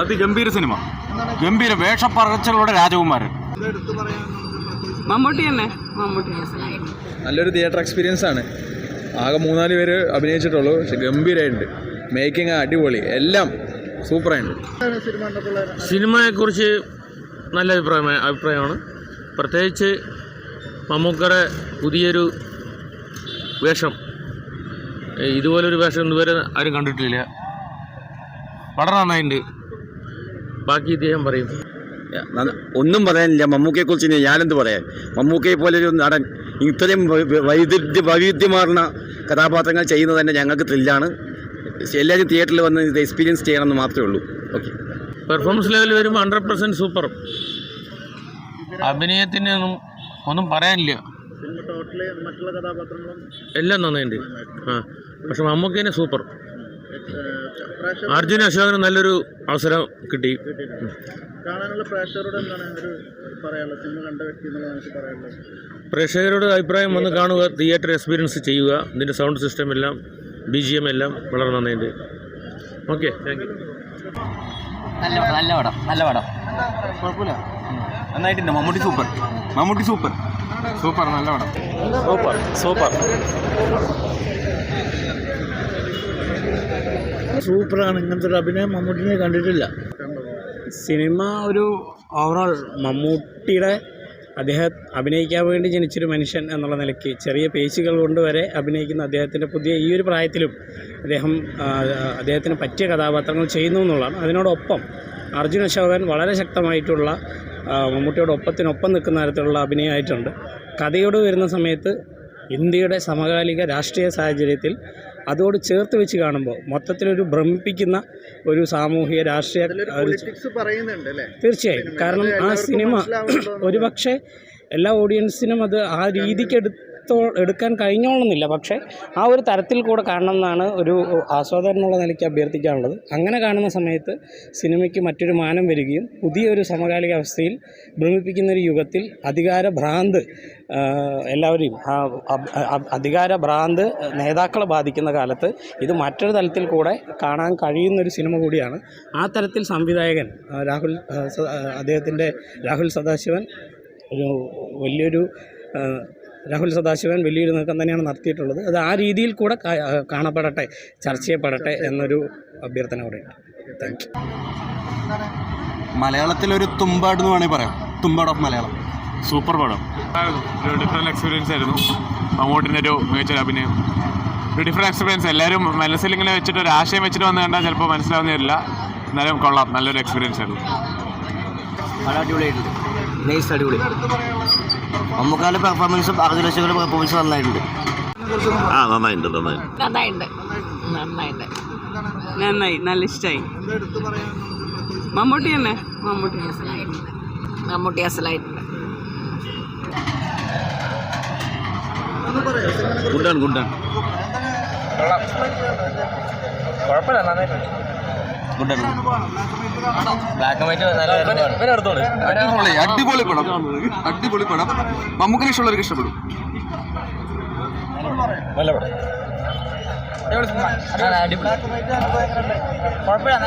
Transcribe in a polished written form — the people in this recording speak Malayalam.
അതിഗംഭീര സിനിമ, ഗംഭീര വേഷപ്പറച്ചിലൂടെ രാജകുമാരൻ. മമ്മൂട്ടി തന്നെ, മമ്മൂട്ടി നല്ലൊരു തിയേറ്റർ എക്സ്പീരിയൻസ് ആണ്. ആകെ 3-4 പേര് അഭിനയിച്ചിട്ടുള്ളൂ, പക്ഷെ ഗംഭീരമായിട്ടുണ്ട്. മേക്കിംഗ് അടിപൊളി, എല്ലാം സൂപ്പറായിട്ടുണ്ട്. സിനിമയെക്കുറിച്ച് നല്ല അഭിപ്രായമാണ്. പ്രത്യേകിച്ച് മമ്മൂക്കയുടെ പുതിയൊരു വേഷം, ഇതുപോലൊരു വേഷം ഇതുവരെ ആരും കണ്ടിട്ടില്ല. വളരെ നന്നായിട്ടുണ്ട്. ബാക്കി ഇദ്ദേഹം പറയും. ഒന്നും പറയാനില്ല മമ്മൂക്കയെക്കുറിച്ച്. ഞാനെന്ത് പറയാൻ? മമ്മൂക്കയെ പോലൊരു നടൻ ഇത്രയും വൈവിധ്യമാർന്ന കഥാപാത്രങ്ങൾ ചെയ്യുന്നത് തന്നെ ഞങ്ങൾക്ക് ത്രില്ലാണ്. എല്ലാവരും തിയേറ്ററിൽ വന്ന് ഇത് എക്സ്പീരിയൻസ് ചെയ്യണമെന്ന് മാത്രമേ ഉള്ളൂ. ഓക്കെ, പെർഫോമൻസ് ലെവൽ വരുമ്പോൾ 100% സൂപ്പർ. അഭിനയത്തിന് ഒന്നും പറയാനില്ല, എല്ലാം നന്നായിട്ടുണ്ട്. പക്ഷെ മമ്മൂക്കേനെ സൂപ്പർ. അർജുൻ അശോകന് നല്ലൊരു അവസരം കിട്ടി. പ്രേക്ഷകരോട് അഭിപ്രായം വന്ന് കാണുക, തിയേറ്റർ എക്സ്പീരിയൻസ് ചെയ്യുക. ഇതിൻ്റെ സൗണ്ട് സിസ്റ്റം എല്ലാം, BGM എല്ലാം വളരെ നന്നായിട്ട്. Okay, thank you. നല്ല പടം കുഴപ്പമില്ല, നന്നായിട്ടുണ്ട്. മമ്മൂട്ടി സൂപ്പർ, നല്ല പടം. സൂപ്പറാണ്. ഇങ്ങനത്തെ ഒരു അഭിനയം മമ്മൂട്ടിനെ കണ്ടിട്ടില്ല. സിനിമ ഒരു ഓവറോൾ മമ്മൂട്ടിയുടെ അദ്ദേഹം അഭിനയിക്കാൻ വേണ്ടി ജനിച്ചൊരു മനുഷ്യൻ എന്നുള്ള നിലയ്ക്ക് ചെറിയ പേശികൾ കൊണ്ട് വരെ അഭിനയിക്കുന്ന അദ്ദേഹത്തിൻ്റെ പുതിയ ഈ ഒരു പ്രായത്തിലും അദ്ദേഹത്തിന് പറ്റിയ കഥാപാത്രങ്ങൾ ചെയ്യുന്നു എന്നുള്ളതാണ്. അതിനോടൊപ്പം അർജുൻ അശോകൻ വളരെ ശക്തമായിട്ടുള്ള മമ്മൂട്ടിയുടെ ഒപ്പത്തിനൊപ്പം നിൽക്കുന്ന തരത്തിലുള്ള അഭിനയമായിട്ടുണ്ട്. കഥയോട് വരുന്ന സമയത്ത് ഇന്ത്യയുടെ സമകാലിക രാഷ്ട്രീയ സാഹചര്യത്തിൽ അതോട് ചേർത്ത് വെച്ച് കാണുമ്പോൾ മൊത്തത്തിലൊരു ഭ്രമിപ്പിക്കുന്ന ഒരു സാമൂഹിക രാഷ്ട്രീയ തീർച്ചയായും. കാരണം ആ സിനിമ ഒരുപക്ഷെ എല്ലാ ഓഡിയൻസിനും അത് ആ രീതിക്ക് എടുക്കാൻ കഴിഞ്ഞോളണമെന്നില്ല, പക്ഷേ ആ ഒരു തരത്തിൽ കൂടെ കാണണം എന്നാണ് ഒരു ആസ്വാദകൻ എന്നുള്ള നിലയ്ക്ക് അഭ്യർത്ഥിക്കാനുള്ളത്. അങ്ങനെ കാണുന്ന സമയത്ത് സിനിമയ്ക്ക് മറ്റൊരു മാനം വരികയും പുതിയൊരു സമകാലിക അവസ്ഥയിൽ ഭ്രമിപ്പിക്കുന്നൊരു യുഗത്തിൽ അധികാരഭ്രാന്ത് എല്ലാവരെയും അധികാരഭ്രാന്ത് നേതാക്കളെ ബാധിക്കുന്ന കാലത്ത് ഇത് മറ്റൊരു തലത്തിൽ കൂടെ കാണാൻ കഴിയുന്നൊരു സിനിമ കൂടിയാണ്. ആ തരത്തിൽ സംവിധായകൻ രാഹുൽ സദാശിവൻ വലിയൊരു നീക്കം തന്നെയാണ് നടത്തിയിട്ടുള്ളത്. അത് ആ രീതിയിൽ കൂടെ കാണപ്പെടട്ടെ, ചർച്ച ചെയ്യപ്പെടട്ടെ എന്നൊരു അഭ്യർത്ഥന കൂടെയുണ്ട്. Thank you. മലയാളത്തിലൊരു തുമ്പാട് എന്ന് വേണമെങ്കിൽ പറയാം. തുമ്പാട് ഓഫ് മലയാളം. സൂപ്പർ പടം, ഒരു ഡിഫറെൻറ്റ് എക്സ്പീരിയൻസ് ആയിരുന്നു. മമ്മൂട്ടിൻ്റെ ഒരു മികച്ചൊരു അഭിനയം, ഒരു ഡിഫറെൻറ്റ് എക്സ്പീരിയൻസ്. എല്ലാവരും മനസ്സിൽ ഇങ്ങനെ വെച്ചിട്ട് ഒരു ആശയം വെച്ചിട്ട് വന്ന് കണ്ടാൽ ചിലപ്പോൾ മനസ്സിലാവുന്നില്ല, എന്നാലും കൊള്ളാം, നല്ലൊരു എക്സ്പീരിയൻസ് ആയിരുന്നു. അടിപൊളിയായിട്ടുണ്ട്, നൈസ്, അടിപൊളി. മമ്മൂക്കാൻ്റെ പെർഫോമൻസും അർജുൻ അശോകൻ്റെ പെർഫോമൻസും നന്നായിട്ടുണ്ട്. നന്നായി, നല്ല ഇഷ്ടമായി. മമ്മൂട്ടി തന്നെ, മമ്മൂട്ടി അസലായിട്ടുണ്ട്. ഗുഡാണ് കുഴപ്പമില്ല, നന്നായിട്ടുണ്ട്. അടിപൊളി പടം. മമ്മൂക്കിനെ ഇഷ്ടമുള്ളവർക്ക് ഇഷ്ടപ്പെടും. നല്ല പടം, കുഴപ്പമില്ല.